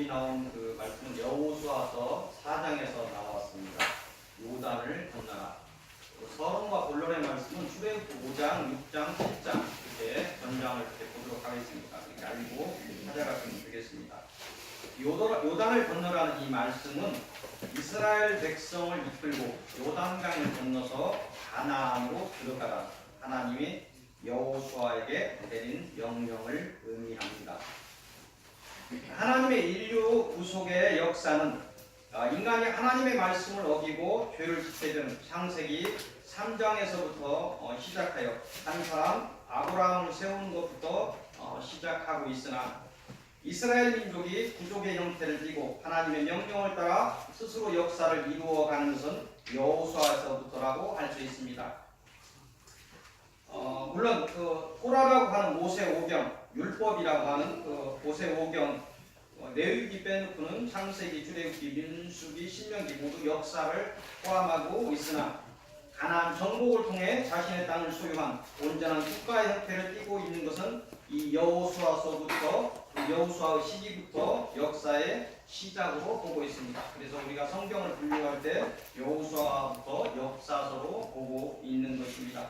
나온 그 말씀은 여호수아서 4장에서 나왔습니다. 요단을 건너라. 서론과 본론의 말씀은 출애굽기 5장, 6장, 7장 이렇게 전장을 이렇게 보도록 하겠습니다. 이렇게 알고 찾아가시면 되겠습니다. 요단을 건너라는 이 말씀은 이스라엘 백성을 이끌고 요단강을 건너서 가나안으로 들어가라 하나님이 여호수아에게 내린 명령을 의미합니다. 하나님의 인류 구속의 역사는 인간이 하나님의 말씀을 어기고 죄를 짓게 되는 창세기 3장에서부터 시작하여 한 사람 아브라함을 세우는 것부터 시작하고 있으나 이스라엘 민족이 구족의 형태를 띠고 하나님의 명령을 따라 스스로 역사를 이루어가는 것은 여호수아에서부터라고 할 수 있습니다. 물론 그 토라라고 하는 모세오경, 율법이라고 하는 그 모세오경, 레위기 빼놓고는 창세기, 출애굽기, 민수기, 신명기 모두 역사를 포함하고 있으나 가나안 정복을 통해 자신의 땅을 소유한 온전한 국가의 형태를 띠고 있는 것은 이 여호수아서부터 여호수아의 시기부터 역사의 시작으로 보고 있습니다. 그래서 우리가 성경을 분류할 때 여호수아부터 역사서로 보고 있는 것입니다.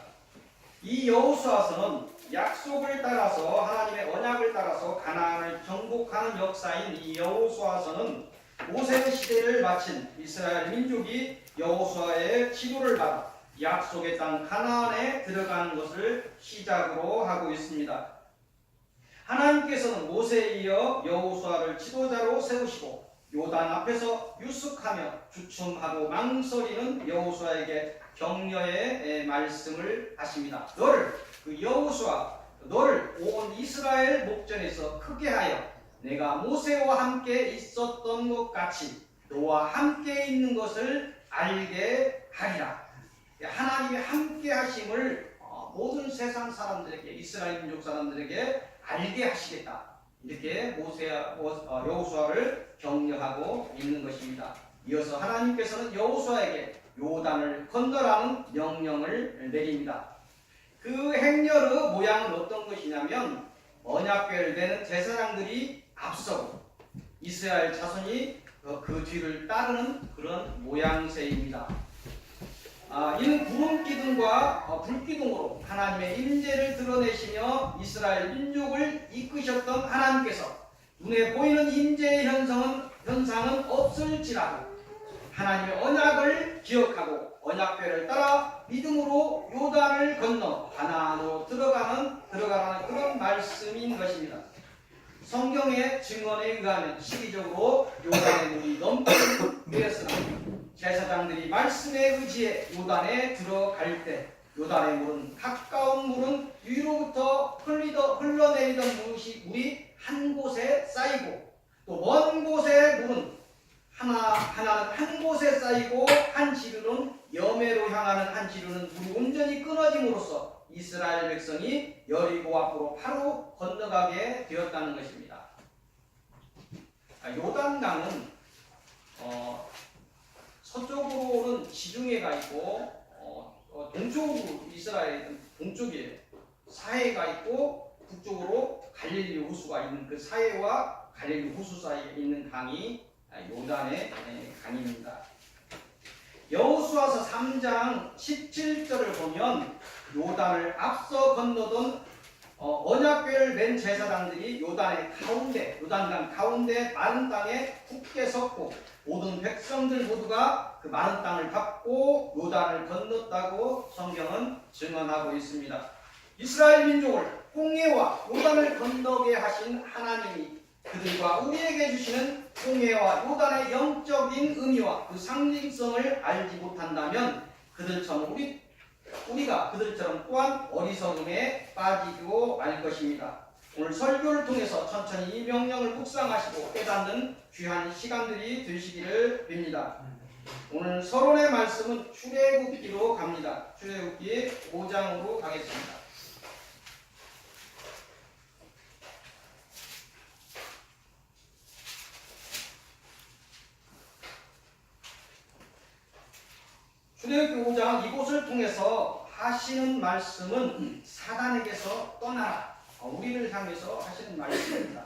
이 여호수아서는 약속을 따라서 하나님의 언약을 따라서 가나안을 정복하는 역사인 이 여호수아서는 모세 시대를 마친 이스라엘 민족이 여호수아의 지도를 받아 약속의 땅 가나안에 들어가는 것을 시작으로 하고 있습니다. 하나님께서는 모세에 이어 여호수아를 지도자로 세우시고 요단 앞에서 유숙하며 주춤하고 망설이는 여호수아에게 격려의 말씀을 하십니다. 여호수아, 너를 온 이스라엘 목전에서 크게 하여 내가 모세와 함께 있었던 것 같이 너와 함께 있는 것을 알게 하리라. 하나님의 함께 하심을 모든 세상 사람들에게, 이스라엘 민족 사람들에게 알게 하시겠다. 이렇게 여호수아를 격려하고 있는 것입니다. 이어서 하나님께서는 여호수아에게 요단을 건너라는 명령을 내립니다. 그 행렬의 모양은 어떤 것이냐면 언약궤를 대는 제사장들이 앞서고 이스라엘 자손이 그 뒤를 따르는 그런 모양새입니다. 이는 구름기둥과 불기둥으로 하나님의 임재를 드러내시며 이스라엘 민족을 이끄셨던 하나님께서 눈에 보이는 임재의 현상은 없을지라도 하나님의 언약을 기억하고 언약궤를 따라 믿음으로 요단을 건너 가나안으로 들어가라는 그런 말씀인 것입니다. 성경의 증언에 의하면 시기적으로 요단의 물이 넘치는 때였으나 제사장들이 말씀에 의지해 요단에 들어갈 때 요단의 물은 가까운 물은 위로부터 흘러내리던 물이 한 곳에 쌓이고 또 먼 곳의 물은 하나는 한 곳에 쌓이고 한 지류는 여매로 향하는 한 지류는 물이 온전히 끊어짐으로써 이스라엘 백성이 여리고 앞으로 바로 건너가게 되었다는 것입니다. 요단강은 서쪽으로는 지중해가 있고 동쪽으로 이스라엘은 동쪽이에요. 사해가 있고 북쪽으로 갈릴리 호수가 있는 그 사해와 갈릴리 호수 사이에 있는 강이 요단의 강입니다. 여호수아서 3장 17절을 보면 요단을 앞서 건너던 언약궤를 맨 제사장들이 요단강 가운데 마른 땅에 굳게 섰고 모든 백성들 모두가 그 마른 땅을 밟고 요단을 건넜다고 성경은 증언하고 있습니다. 이스라엘 민족을 홍해와 요단을 건너게 하신 하나님이 그들과 우리에게 주시는 홍해와 요단의 영적인 의미와 그 상징성을 알지 못한다면 우리가 그들처럼 또한 어리석음에 빠지고 말 것입니다. 오늘 설교를 통해서 천천히 이 명령을 묵상하시고 깨닫는 귀한 시간들이 되시기를 빕니다. 오늘 서론의 말씀은 출애굽기로 갑니다. 출애굽기 5장으로 가겠습니다. 출애굽기 5장 이곳을 통해서 하시는 말씀은 사단에게서 떠나라. 우리를 향해서 하시는 말씀입니다.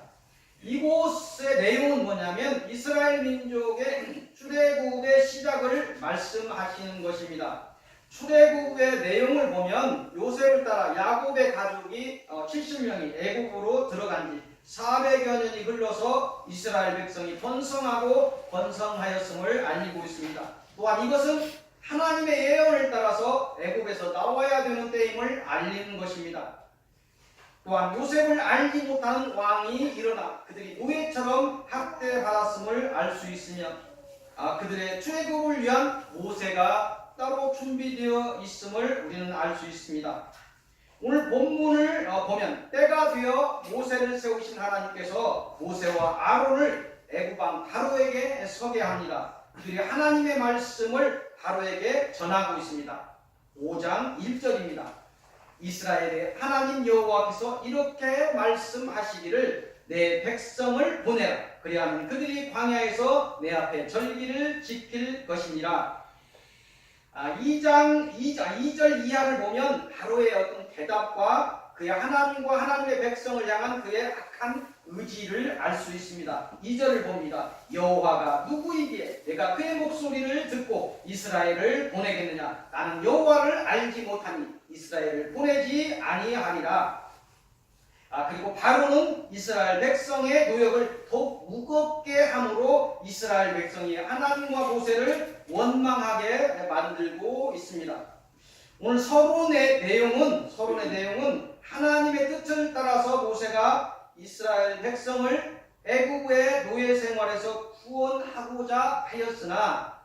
이곳의 내용은 뭐냐면 이스라엘 민족의 출애굽의 시작을 말씀하시는 것입니다. 출애굽의 내용을 보면 요셉을 따라 야곱의 가족이 70명이 애굽으로 들어간 지 400여 년이 흘러서 이스라엘 백성이 번성하고 번성하였음을 알리고 있습니다. 또한 이것은 하나님의 예언을 따라서 애굽에서 나와야 되는 때임을 알리는 것입니다. 또한 요셉을 알지 못하는 왕이 일어나 그들이 노예처럼 학대받았음을 알 수 있으며 그들의 출애굽을 위한 모세가 따로 준비되어 있음을 우리는 알 수 있습니다. 오늘 본문을 보면 때가 되어 모세를 세우신 하나님께서 모세와 아론을 애굽 왕 바로에게 서게 합니다. 그들이 하나님의 말씀을 바로에게 전하고 있습니다. 5장 1절입니다. 이스라엘의 하나님 여호와께서 이렇게 말씀하시기를 내 백성을 보내라. 그리하면 그들이 광야에서 내 앞에 절기를 지킬 것이니라. 2절 이하를 보면 바로의 어떤 대답과 그의 하나님과 하나님의 백성을 향한 그의 악한 의지를 알 수 있습니다. 2절을 봅니다. 여호와가 누구이기에 내가 그의 목소리를 듣고 이스라엘을 보내겠느냐. 나는 여호와를 알지 못하니 이스라엘을 보내지 아니하리라. 그리고 바로는 이스라엘 백성의 노역을 더욱 무겁게 함으로 이스라엘 백성이 하나님과 모세를 원망하게 만들고 있습니다. 오늘 서론의 내용은 하나님의 뜻을 따라서 모세가 이스라엘 백성을 애굽의 노예 생활에서 구원하고자 하였으나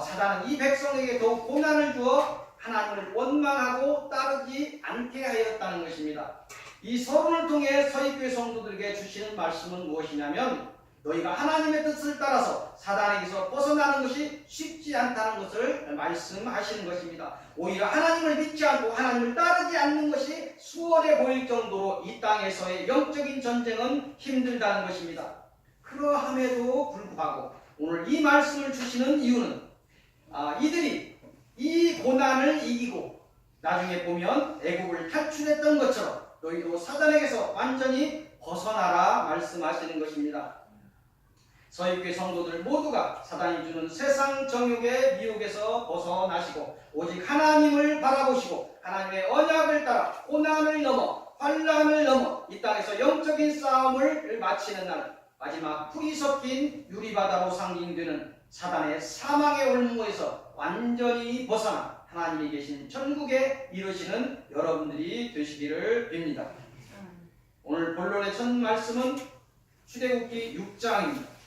사단은 이 백성에게 더욱 고난을 주어 하나님을 원망하고 따르지 않게 하였다는 것입니다. 이 서론을 통해 서익교회 성도들에게 주시는 말씀은 무엇이냐면 너희가 하나님의 뜻을 따라서 사단에게서 벗어나는 것이 쉽지 않다는 것을 말씀하시는 것입니다. 오히려 하나님을 믿지 않고 하나님을 따르지 않는 것이 수월해 보일 정도로 이 땅에서의 영적인 전쟁은 힘들다는 것입니다. 그러함에도 불구하고 오늘 이 말씀을 주시는 이유는 이들이 이 고난을 이기고 나중에 보면 애굽을 탈출했던 것처럼 너희도 사단에게서 완전히 벗어나라 말씀하시는 것입니다. 서익교회 성도들 모두가 사단이 주는 세상 정욕의 미혹에서 벗어나시고 오직 하나님을 바라보시고 하나님의 언약을 따라 고난을 넘어 환난을 넘어 이 땅에서 영적인 싸움을 마치는 날 마지막 풀이 섞인 유리바다로 상징되는 사단의 사망의 올무에서 완전히 벗어나 하나님이 계신 천국에 이르시는 여러분들이 되시기를 빕니다. 오늘 본론의 첫 말씀은 출애굽기 6장입니다.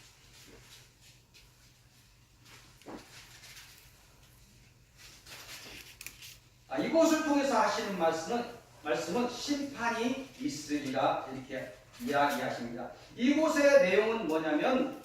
이곳을 통해서 하시는 말씀은 심판이 있으리라 이렇게 이야기하십니다. 이곳의 내용은 뭐냐면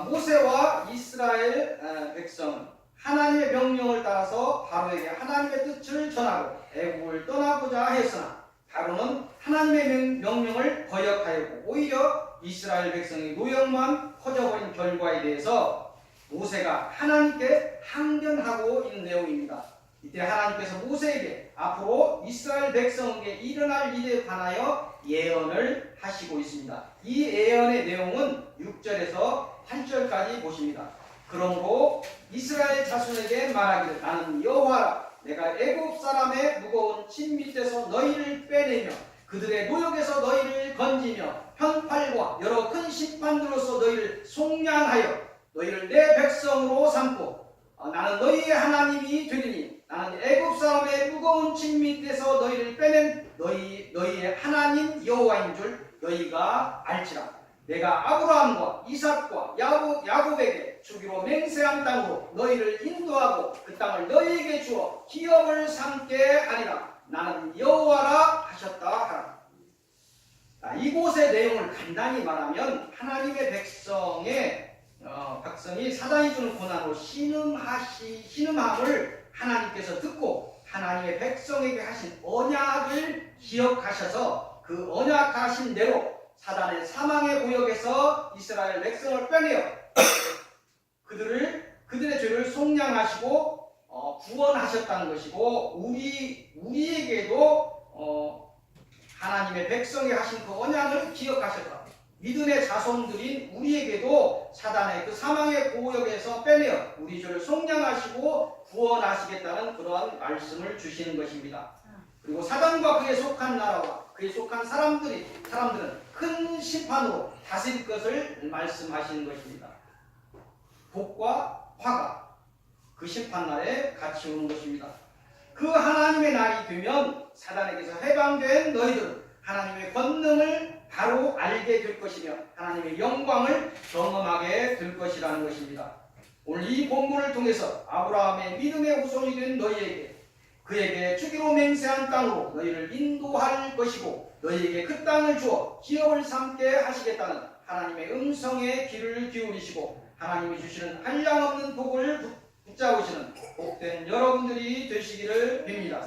모세와 이스라엘 백성은 하나님의 명령을 따라서 바로에게 하나님의 뜻을 전하고 애굽을 떠나고자 했으나 바로는 하나님의 명령을 거역하였고 오히려 이스라엘 백성의 노역만 커져버린 결과에 대해서 모세가 하나님께 항변하고 있는 내용입니다. 이때 하나님께서 모세에게 앞으로 이스라엘 백성에게 일어날 일에 관하여 예언을 하시고 있습니다. 이 예언의 내용은 6절에서 8절까지 보십니다. 그러므로 이스라엘 자손에게 말하기를 나는 여호와라. 내가 애굽 사람의 무거운 침 밑에서 너희를 빼내며 그들의 노역에서 너희를 건지며 편팔과 여러 큰 심판들로서 너희를 속량하여 너희를 내 백성으로 삼고 나는 너희의 하나님이 되리니 나는 애굽 사람의 무거운 침 밑에서 너희를 빼낸 너희의 하나님 여호와인 줄 너희가 알지라. 내가 아브라함과 이삭과 야곱에게 주기로 맹세한 땅으로 너희를 인도하고 그 땅을 너희에게 주어 기업을 삼게 하리라. 나는 여호와라 하셨다 하라. 이곳의 내용을 간단히 말하면 하나님의 백성이 사단이 주는 고난으로 신음함을 하나님께서 듣고 하나님의 백성에게 하신 언약을 기억하셔서 그 언약하신 대로 사단의 사망의 구역에서 이스라엘 백성을 빼내어 그들의 죄를 속량하시고 구원하셨다는 것이고 우리에게도 하나님의 백성이 하신 그 언약을 기억하셔서 믿음의 자손들인 우리에게도 사단의 그 사망의 고역에서 빼내어 우리 죄를 속량하시고 구원하시겠다는 그러한 말씀을 주시는 것입니다. 그리고 사단과 그에 속한 나라와 그에 속한 사람들은 큰 심판으로 다스릴 것을 말씀하시는 것입니다. 복과 화가 그 심판날에 같이 오는 것입니다. 그 하나님의 날이 되면 사단에게서 해방된 너희들은 하나님의 권능을 바로 알게 될 것이며 하나님의 영광을 경험하게 될 것이라는 것입니다. 오늘 이 본문을 통해서 아브라함의 믿음의 후손이 된 너희에게 그에게 주기로 맹세한 땅으로 너희를 인도할 것이고 너희에게 그 땅을 주어 기업을 삼게 하시겠다는 하나님의 음성에 귀를 기울이시고 하나님이 주시는 한량없는 복을 붙잡으시는 복된 여러분들이 되시기를 빕니다.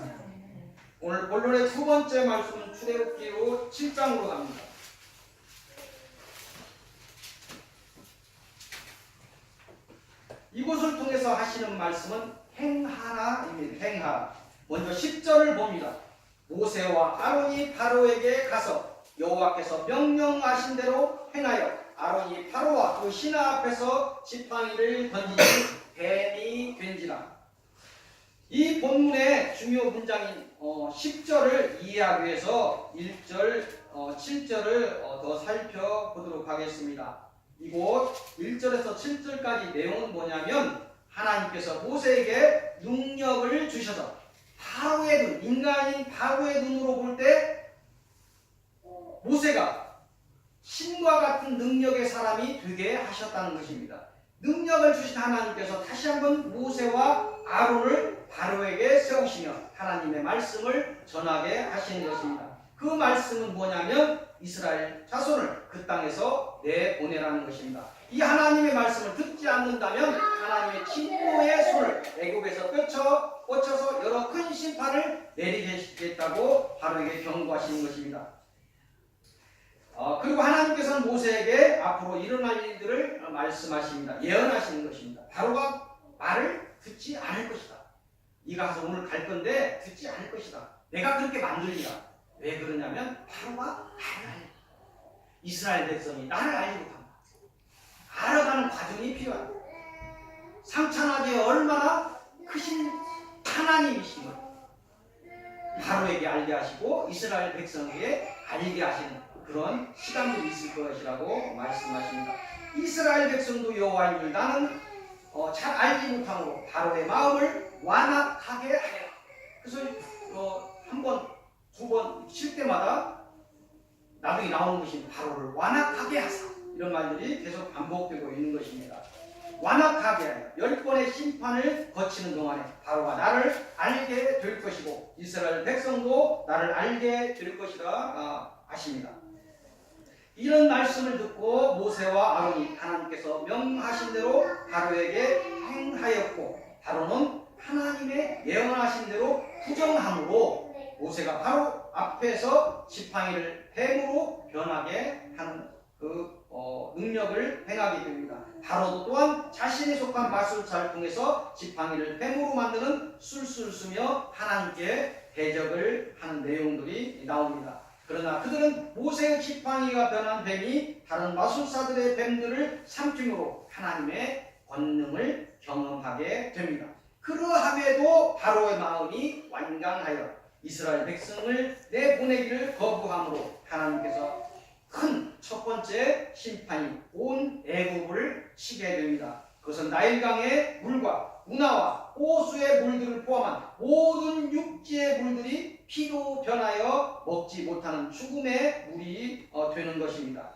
오늘 본론의 두 번째 말씀은 출애굽기로 7장으로 갑니다. 이곳을 통해서 하시는 말씀은 행하라입니다. 행하라. 먼저 10절을 봅니다. 모세와 아론이 바로에게 가서 여호와께서 명령하신 대로 행하여 아론이 바로와 그 신하 앞에서 지팡이를 던지니 뱀이 된지라. 이 본문의 중요 문장인 10절을 이해하기 위해서 1절, 7절을 더 살펴보도록 하겠습니다. 이곳 1절에서 7절까지 내용은 뭐냐면 하나님께서 모세에게 능력을 주셔서 바로의 눈, 인간인 바로의 눈으로 볼 때 모세가 신과 같은 능력의 사람이 되게 하셨다는 것입니다. 능력을 주신 하나님께서 다시 한번 모세와 아론을 바로에게 세우시며 하나님의 말씀을 전하게 하시는 것입니다. 그 말씀은 뭐냐면 이스라엘 자손을 그 땅에서 내보내라는 것입니다. 이 하나님의 말씀을 듣지 않는다면 하나님의 진노의 손을 애굽에서 뻗쳐서 여러 큰 심판을 내리겠다고 바로에게 경고하시는 것입니다. 그리고 하나님께서는 모세에게 앞으로 일어날 일들을 말씀하십니다. 예언하시는 것입니다. 바로가 말을 듣지 않을 것이다. 네가 가서 오늘 갈 건데 듣지 않을 것이다. 내가 그렇게 만들리라. 왜 그러냐면 바로가 나를 알고 이스라엘 백성이 나를 알지 못한다. 알아가는 과정이 필요하다. 상찬하게 얼마나 크신 하나님이신 것 바로에게 알게 하시고 이스라엘 백성에게 알게 하시는 그런 시간도 있을 것이라고 말씀하십니다. 이스라엘 백성도 여호와인 줄 나는 잘 알지 못함으로 바로의 마음을 완악하게 하여라. 그래서 한 번, 두 번 칠 때마다 나중에 나오는 것이 바로를 완악하게 하사 이런 말들이 계속 반복되고 있는 것입니다. 완악하게 하여 10번의 심판을 거치는 동안에 바로가 나를 알게 될 것이고 이스라엘 백성도 나를 알게 될 것이라 하십니다. 이런 말씀을 듣고 모세와 아론이 하나님께서 명하신 대로 바로에게 행하였고 바로는 하나님의 예언하신 대로 부정함으로 모세가 바로 앞에서 지팡이를 뱀으로 변하게 하는 그 능력을 행하게 됩니다. 바로도 또한 자신이 속한 마술사를 통해서 지팡이를 뱀으로 만드는 술수를 쓰며 하나님께 대적을 하는 내용들이 나옵니다. 그러나 그들은 모세의 지팡이가 변한 뱀이 다른 마술사들의 뱀들을 삼킴으로 하나님의 권능을 경험하게 됩니다. 그러함에도 바로의 마음이 완강하여 이스라엘 백성을 내보내기를 거부함으로 하나님께서 큰 첫 번째 심판이 온 애굽을 치게 됩니다. 그것은 나일강의 물과 운하와 호수의 물들을 포함한 모든 육지의 물들이 피로 변하여 먹지 못하는 죽음의 물이 되는 것입니다.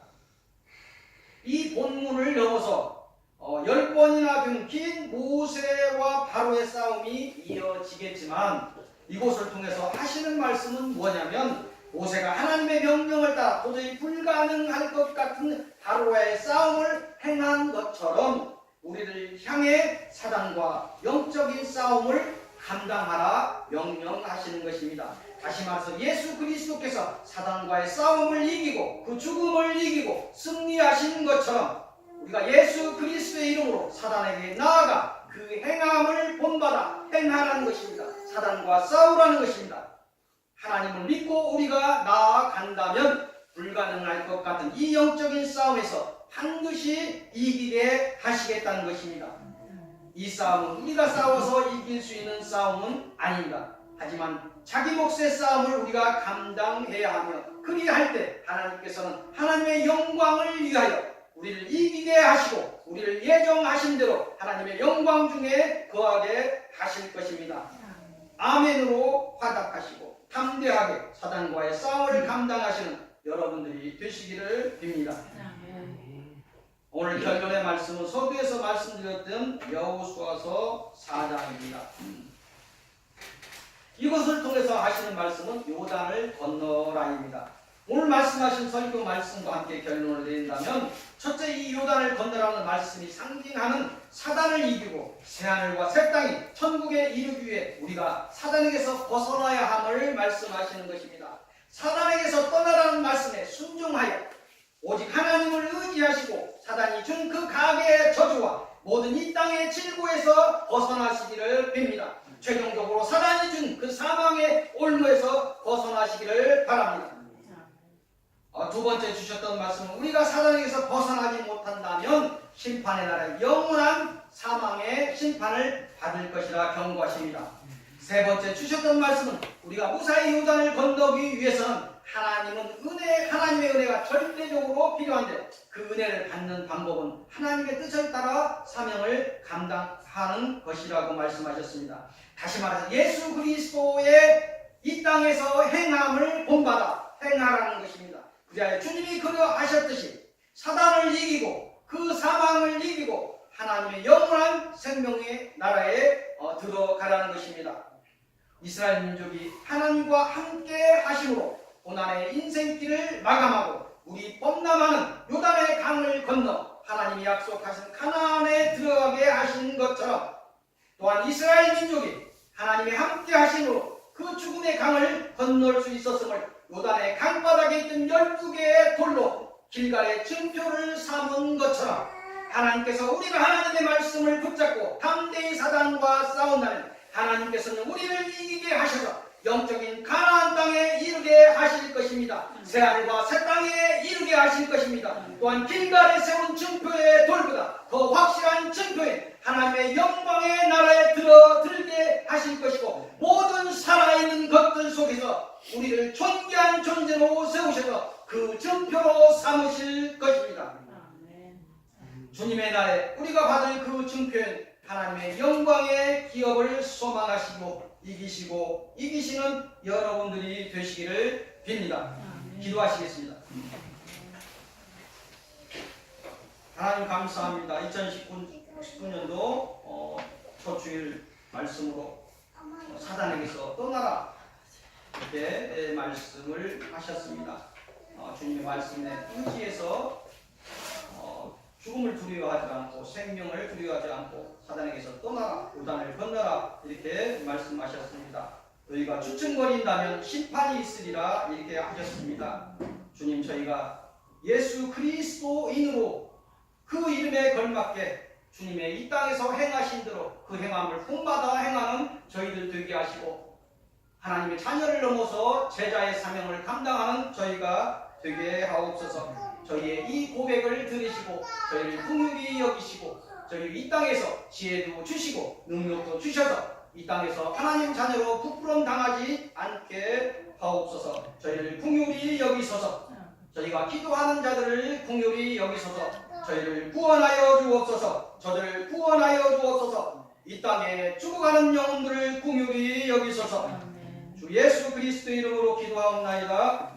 이 본문을 넘어서 10번이나 된 긴 모세와 바로의 싸움이 이어지겠지만 이곳을 통해서 하시는 말씀은 뭐냐면 모세가 하나님의 명령을 따라 도저히 불가능할 것 같은 바로와의 싸움을 행한 것처럼 우리를 향해 사단과 영적인 싸움을 감당하라 명령하시는 것입니다. 다시 말해서 예수 그리스도께서 사단과의 싸움을 이기고 그 죽음을 이기고 승리하신 것처럼 우리가 예수 그리스도의 이름으로 사단에게 나아가 그 행함을 본받아 행하라는 것입니다. 사단과 싸우라는 것입니다. 하나님을 믿고 우리가 나아간다면 불가능할 것 같은 이 영적인 싸움에서 반드시 이기게 하시겠다는 것입니다. 이 싸움은 우리가 싸워서 이길 수 있는 싸움은 아닙니다. 하지만 자기 몫의 싸움을 우리가 감당해야 하며 그리할 때 하나님께서는 하나님의 영광을 위하여 우리를 이기게 하시고 우리를 예정하신 대로 하나님의 영광 중에 거하게 하실 것입니다. 아멘으로 화답하시고 담대하게 사단과의 싸움을 감당하시는 여러분들이 되시기를 빕니다. 오늘 결론의 말씀은 서두에서 말씀드렸던 여호수아서 4장입니다. 이것을 통해서 하시는 말씀은 요단을 건너라입니다. 오늘 말씀하신 설교 말씀과 함께 결론을 내린다면 첫째, 이 요단을 건너라는 말씀이 상징하는 사단을 이기고 새하늘과 새 땅이 천국에 이르기 위해 우리가 사단에게서 벗어나야 함을 말씀하시는 것입니다. 사단에게서 떠나라는 말씀에 순종하여 오직 하나님을 의지하시고 사단이 준 그 가계의 저주와 모든 이 땅의 질고에서 벗어나시기를 빕니다. 최종적으로 사단이 준 그 사망의 올무에서 벗어나시기를 바랍니다. 두 번째 주셨던 말씀은 우리가 사단에게서 벗어나지 못한다면 심판의 날에 영원한 사망의 심판을 받을 것이라 경고하십니다. 세 번째 주셨던 말씀은 우리가 무사히 요단을 건너기 위해서는 하나님의 은혜가 절대적으로 필요한데 그 은혜를 받는 방법은 하나님의 뜻을 따라 사명을 감당하는 것이라고 말씀하셨습니다. 다시 말해서 예수 그리스도의 이 땅에서 행함을 본받아 행하라는 것입니다. 그리하여 주님이 그러하셨듯이 사단을 이기고 그 사망을 이기고 하나님의 영원한 생명의 나라에 들어가라는 것입니다. 이스라엘 민족이 하나님과 함께 하심으로 고난의 인생길을 마감하고 우리 뻔남하는 요단의 강을 건너 하나님이 약속하신 가나안에 들어가게 하신 것처럼 또한 이스라엘 민족이 하나님이 함께 하심으로 그 죽음의 강을 건널 수 있었음을 요단의 강바닥에 있던 12개의 돌로 길갈의 증표를 삼은 것처럼 하나님께서 우리가 하나님의 말씀을 붙잡고 담대히 사단과 싸운다면 하나님께서는 우리를 이기게 하셔서 영적인 가나안 땅에 이르게 하실 것입니다. 새하늘과 새 땅에 이르게 하실 것입니다. 또한 길갈에 세운 증표의 돌보다 더 확실한 증표인 하나님의 영광의 나라에 들게 하실 것이고 모든 살아있는 것들 속에서 우리를 존귀한 존재로 세우셔서 그 증표로 삼으실 것입니다. 주님의 날에 우리가 받을 그 증표인 하나님의 영광의 기업을 소망하시고 이기시는 여러분들이 되시기를 빕니다. 기도하시겠습니다. 하나님 감사합니다. 2019년도 첫 주일 말씀으로 사단에게서 떠나라 이렇게 말씀을 하셨습니다. 주님의 말씀에 의지해서 죽음을 두려워하지 않고 생명을 두려워하지 않고 사단에게서 떠나라, 요단을 건너라 이렇게 말씀하셨습니다. 너희가 주춤거린다면 심판이 있으리라 이렇게 하셨습니다. 주님, 저희가 예수 그리스도인으로 그 이름에 걸맞게 주님의 이 땅에서 행하신 대로 그 행함을 본받아 행하는 저희들 되게 하시고 하나님의 자녀를 넘어서 제자의 사명을 감당하는 저희가 되게 하옵소서. 저희의 이 고백을 들으시고 저희를 긍휼히 여기시고 저희 이 땅에서 지혜도 주시고 능력도 주셔서 이 땅에서 하나님 자녀로 부끄러움 당하지 않게 하옵소서. 저희를 긍휼히 여기소서. 저희가 기도하는 자들을 긍휼히 여기소서. 저희를 구원하여 주옵소서. 저들을 구원하여 주옵소서. 이 땅에 죽어가는 영혼들을 긍휼히 여기소서. 주 예수 그리스도 이름으로 기도하옵나이다.